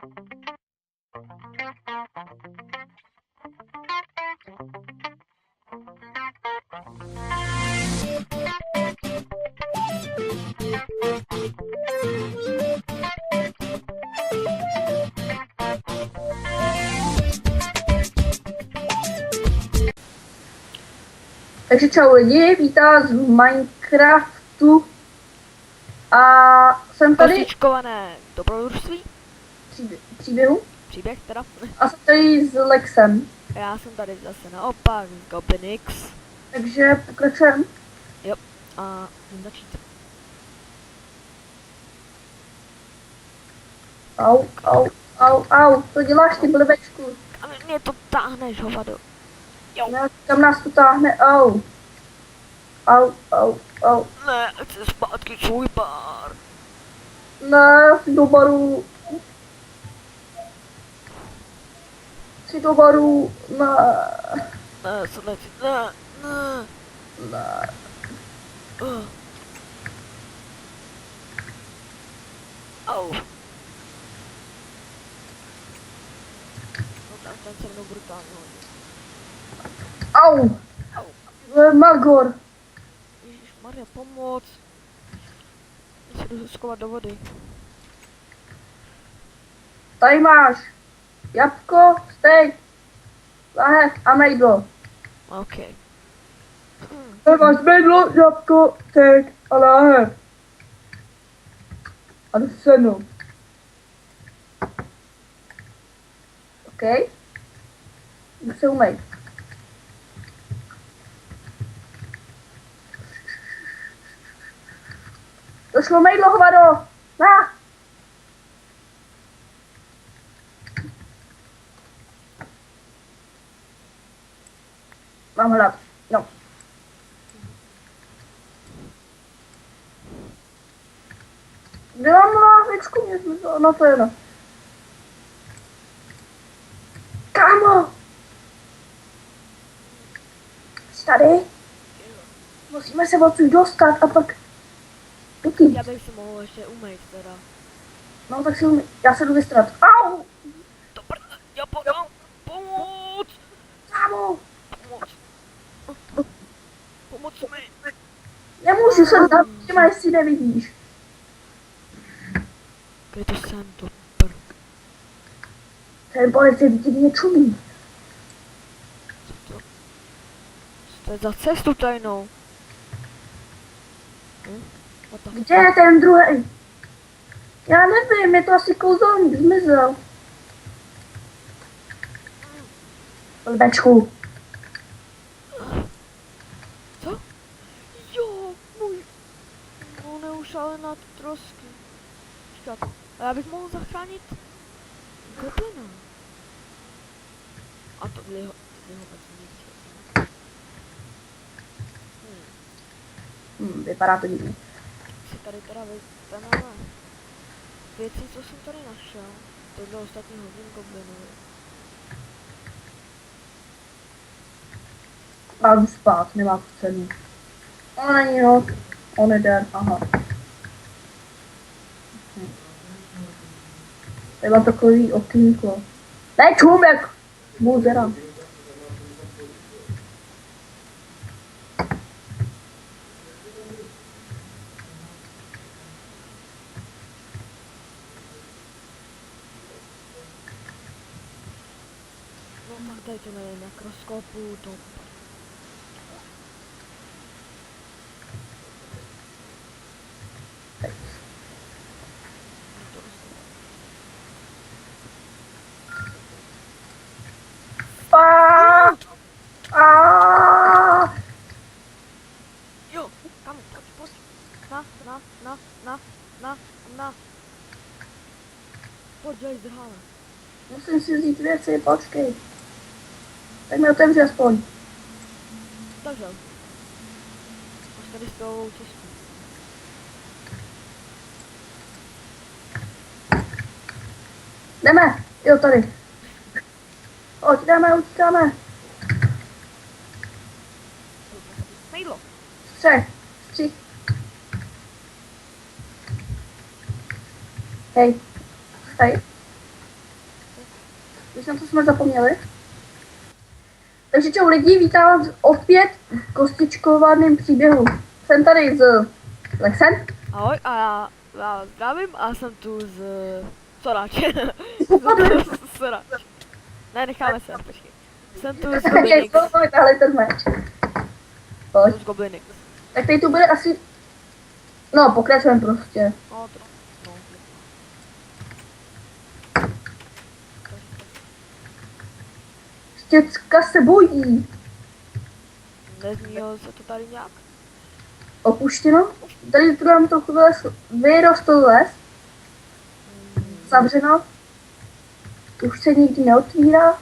Takže čau lidi, vítám z Minecraftu a jsem tady Klasičkované dobrodružství? příběhu Příběh teda. a jsem tady s Lexem, Já jsem tady zase naopak z Gobinix. takže pokračujeme. A můžu začít. Au, to děláš ty blbečku. A mě to táhneš, hovado. Kam nás to táhne, au. Ne, chci zpátky svůj pár. Ne, si do baru. Ne. Ne, co nechci, ne. Au. No tak ten se mnou brutálně hodí. Au. Magor. Ježišmarja, pomoc. Já se jdu schovat do vody. Tady máš jabko, steak, lahev a mejdlo. OK. Tady máš mejdlo, jabko, steak a lahev. A seno. OK. Jdu se umej. Došlo mejdlo, hovado. Na. Mám hlad. No. Kde mám láhvičku? Mě zmizela. No to je jedno. Kámo! Jsi tady? Musíme se odsud dostat a pak... Tuky. Já bych se mohl ještě umýt teda. No tak si umí. Já se jdu vystrat. Au! To prde, já podám. Pomoc! Kámo! Pomoc mi! Nemůžu se dát s těma, jestli nevidíš. Kde to jsem, to prd. Ten policie vidět něčumí. Co to je za cestu tajnou? Kde je ten druhý? Já nevím, je to asi kouzelník, zmizel. Blbečku. Co? Jo, můj... No neušalená trosky. Počkat, a já bych mohl zachránit goblina. A to byly ho vůbec. Vypadá to divně. Si tady teda vystaneme věci, co jsem tady našel. Tohle ostatní hodin goblinovi. Já jdu spát, nemá to cenu. On není noc, on je den, aha. Tady má takový okýnko. Ne čumek! Buzera. No tak tady to nevím, mikroskopu, to... Jo, kam, pojď. Na. Pojď, dělej zdrháme. Musím si vzít věci, počkej. Tak mi otevři aspoň. Takže. Máš tady stylovou cestu. Jdeme, jo tady. Pojď, jdeme, utíkáme. Mejdlo. Střih. Hej. Když na to jsme zapomněli. Takže čau lidi, vítám vás opět v kostičkovaném příběhu. Jsem tady s Lexem. Ahoj, a já vás zdravím a jsem tu z Soráče. Soráč. Ne, necháme se, počkej. Jsem tu z Goblinix. Vytáhli ten meč. Pojď. Z Goblinix. Tak tady tu bude asi... No, pokračujeme prostě. No, to, no. Děcka se bojí. Nezmínil se to tady nějak? Opuštěno. Tady tu nám trochu vyrostl les. Zavřeno. Už se nikdy neotvírá.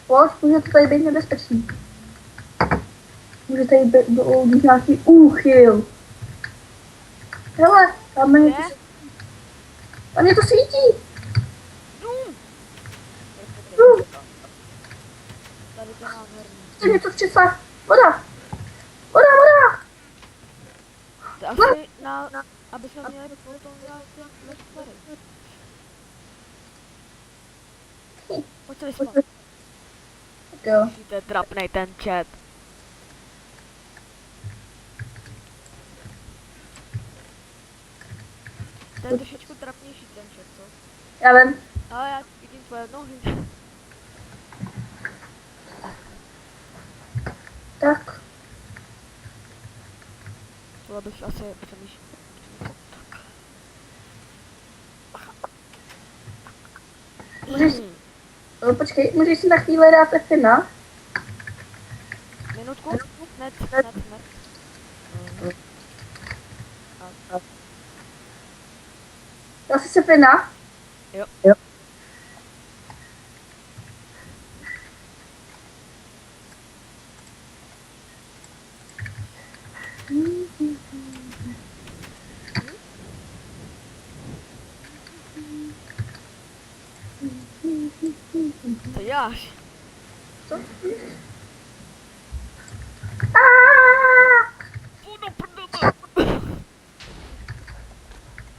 Pojď, může to tady být nebezpečný. Může tady být nějaký úchyl. Hele, tam je to, tam je to svítí. Dům. Tady to je nádherný. Chce něco včesat. Voda. Voda, voda. To asi aby jsme měli potom nějaké lestvary. Pojďte jsme. Tak jo. Musíte trapnej ten chat. To je trošičku trapnější ten chat, co? Já vím. Ale já vidím tvoje nohy. Tak. Tohle bych asi přemýšlel. Můžeš, počkej, můžeš si na chvíli dát Fina? Minutku? Hned. Dal jsi si Fina? Jo. To děláš? Co? No prdele.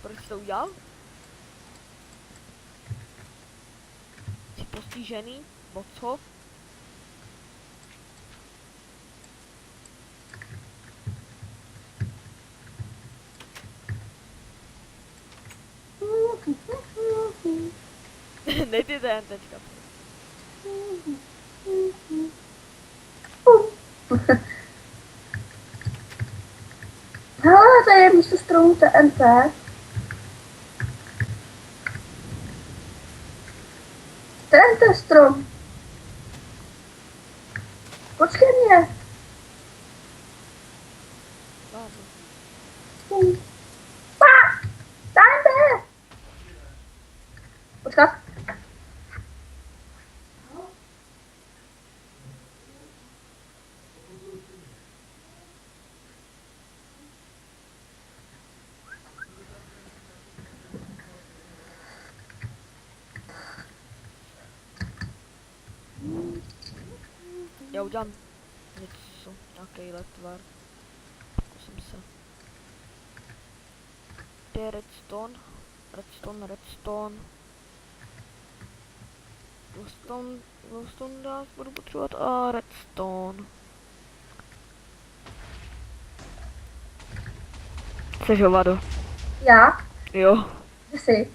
Proč jsi to udělal? Jsi postižený? Bo co? Nejdi ten teďka. Hele, tady je místo stromu TNT. TNT strom. Počkej mě. TNT. Počkat. Já udělám něco, nějaký letvar. Pokusím se. Kde je redstone? Redstone. Glowstone dát budu potřebovat a redstone. Chceš hovado? Já? Jo. Kde jsi?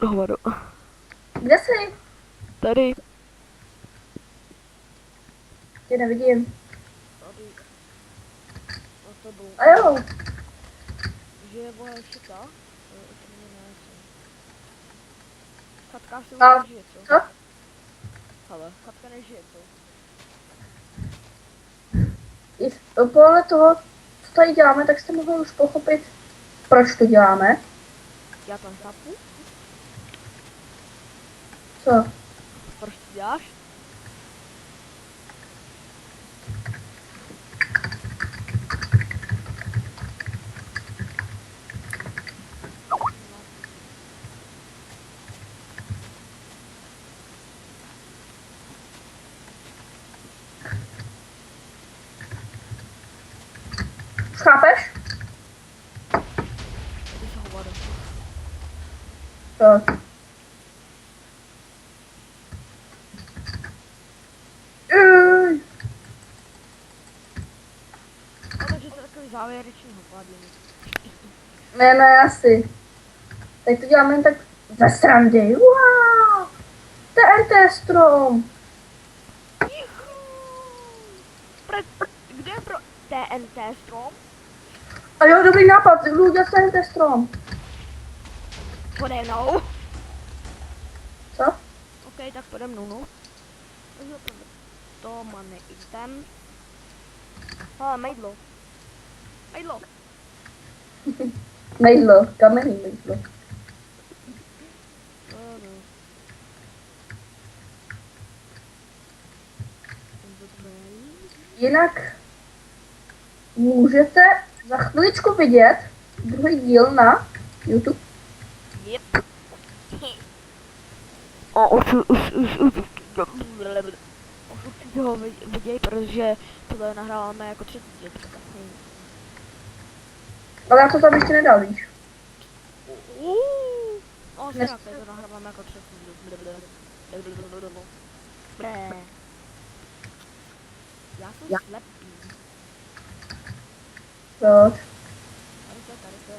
Hovado. Kde jsi? Tady. Tě nevidím. Tady. Na tebou. A jo. Že je moje šita? To mě nejsem. Katka si už A nežije, co? co? Hele, Katka nežije, co? I podle toho, co tady děláme, tak jste mohli už pochopit, proč to děláme. Já to nechápu. Co? Proč to děláš? Chápeš? Tady se hovado. Tak. Ej, No, takže to je takový závěrečný hovadiny. ne, asi. Tak to děláme jen tak ze srandy. Wow! TNT strom. Kde je pro TNT strom? A jo, dobrý nápad, jdu udělat TNT strom. Pode mnou. Co? OK, tak pode mnou, no. Takže to máme item. Ale mejdlo. Mejdlo. Mejdlo, kamenný mejdlo. Jinak můžete za chviličku vidět druhý díl na YouTube. Yep. A už určitě ho viděj, protože tohle nahráváme jako třetí díl. Ale já to tam ještě nedal, víš. No, Dnes- stejně to nahráváme jako třetí díl. Bre. Já jsem slepý. Proč? Tady to je.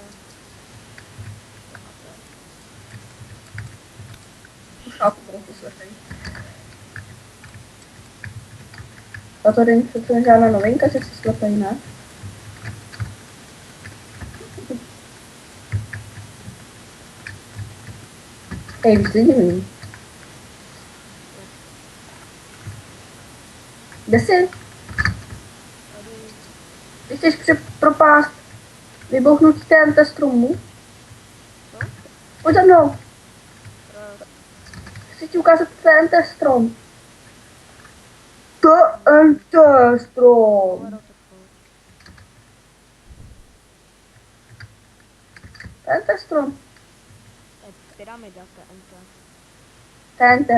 Už chápu, proč jsi slepej. A to není přece žádná novinka, že jsi slepej, ne? Hej, vy jste divný. Kde jsi? Tady. Ty chceš propást vybouchnutí TNT stromu? Co? Pojď za mnou. Proč? Chci ti ukázat TNT strom. TNT strom. TNT strom. To je pyramida TNT. TNT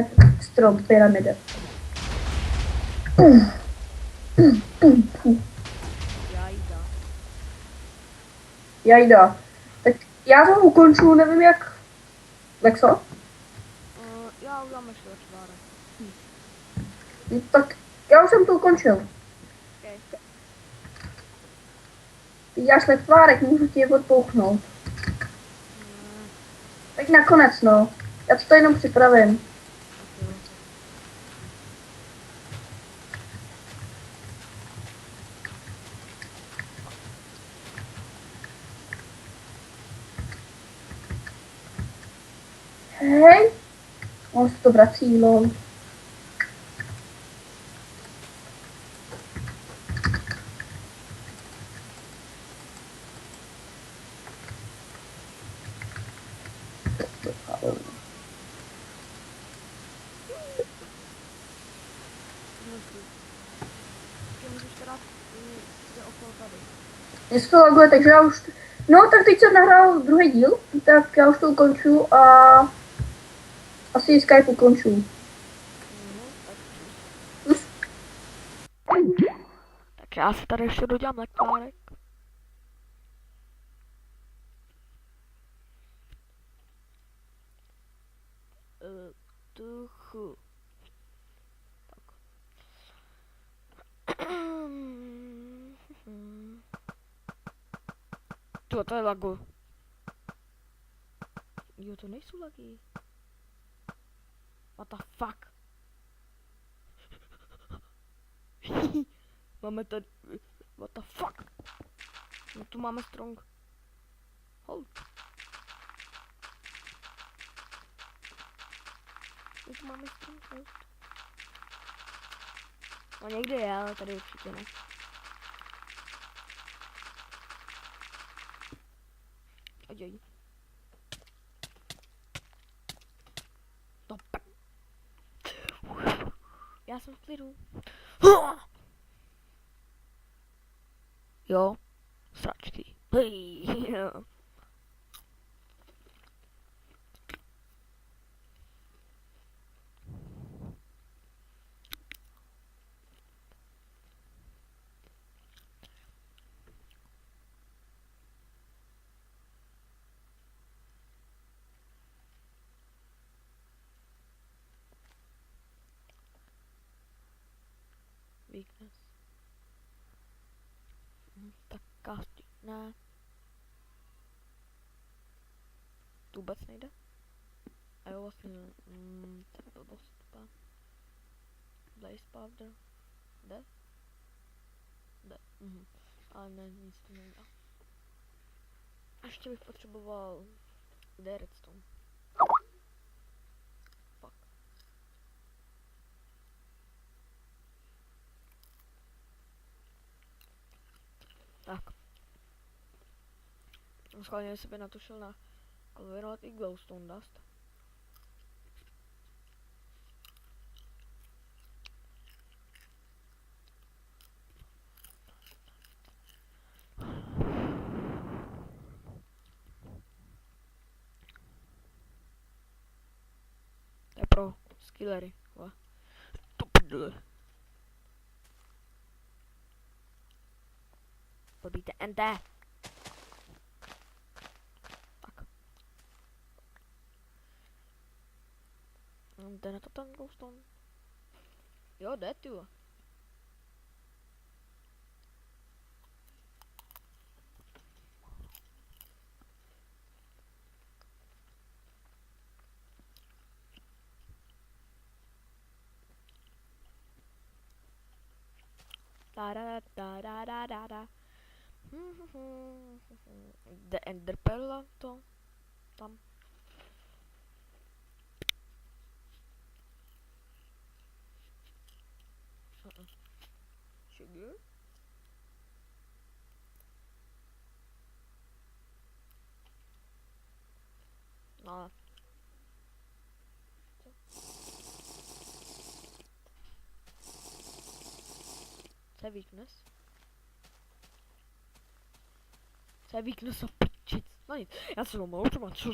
strom, pyramida. Jajda. Jajda. Tak já to ukonču, nevím jak. Jak co? Já udělám ještě čtvára. No, tak já už jsem to ukončil. Okay. Ty děláš letvárek, můžu ti je odbouchnout. Tak nakonec, no. Já to jenom připravím. Okay. Hej. On se to vrací, lol. Můžeš teda jde okolo tady. Mně se to laguje, takže já už... No, tak teď jsem nahrál druhý díl, tak já už to ukonču a... Asi Skype ukonču. Tak já si tady ještě dodělám lektárek. Tuchu. Tak. To je lagu. Jo, to nejsou lagy. What the fuck? Máme tady... What the fuck? No tu máme strong. Hold. No tu máme strong hold. No někde je, ale tady určitě ne. Ajaj. Top. Já jsem v klidu. Jo. Sračky. Hej. Ne. To vůbec nejde? A jo, vlastně ne. To je blbost. Blaze powder. Jde? Jde. Ale ne, nic to nejde. Ještě bych potřeboval... Kde je redstone? Fuck. Tak. Schválně jsem natušil na kolorovat i glowstone dust. To je pro skillery. To prdele. Blbíte NT. Tak. Jde na to ten glowstone? Jo, jde ty. Da da da da da da da. The Ender Pearl to tam. Sugar. No. Co je weakness? Co je weakness a pičic? No nic, já se omlouvám, co